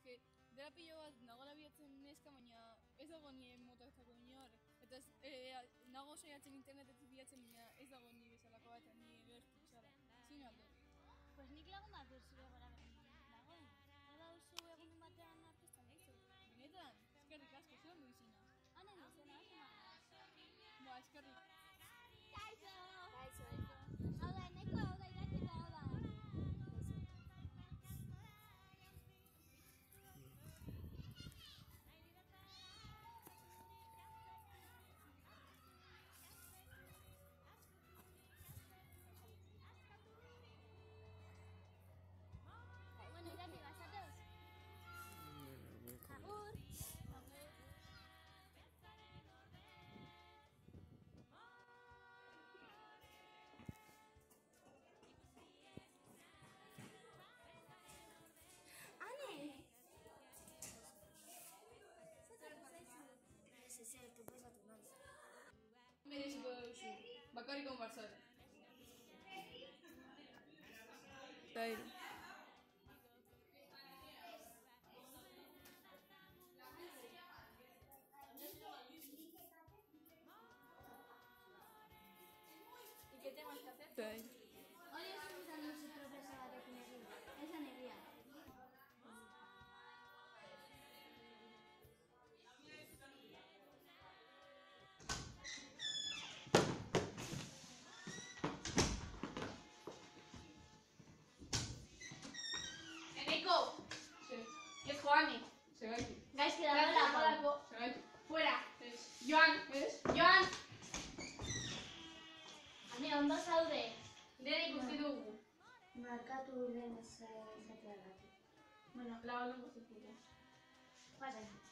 eske, dela pilo bat nagola bilatzen neska, baina ez dago nire motatzako inor. Eta nago saiatzen internetetik bilatzen, baina ez dago nire bezalako bat, nire gertu bezala. Zin aldo? Pues nik lagun bat zure gora berdin dagoen. Hala duzu egun batean artista nahizu. Benetan, eskerrik asko, zelan du izena? Ana izena, Ba, eskerrik. Kaixo! Kaixo. Hau da, eneko hau da, irakita hau da. Bueno, iraki, basatoz? Agur! Zertu bezatu naiz. Mereziko duzu, bakarrik konbarzat. Zairo. ¿Y qué tenemos que hacer? Zairo. Hoy estamos a nuestro profesor de Kuneguin. Es alegría. Eneko! Sí. Ez Joani. Segaitik. Gaizki dagoelako. Segaitik. Fuera. Ez. Joan. Ez? Joan. Ane, ondo zaude. Dena ikusi dugu. Markatu lehen izateagatik. Bueno, lagunduko zitugu. Pasa.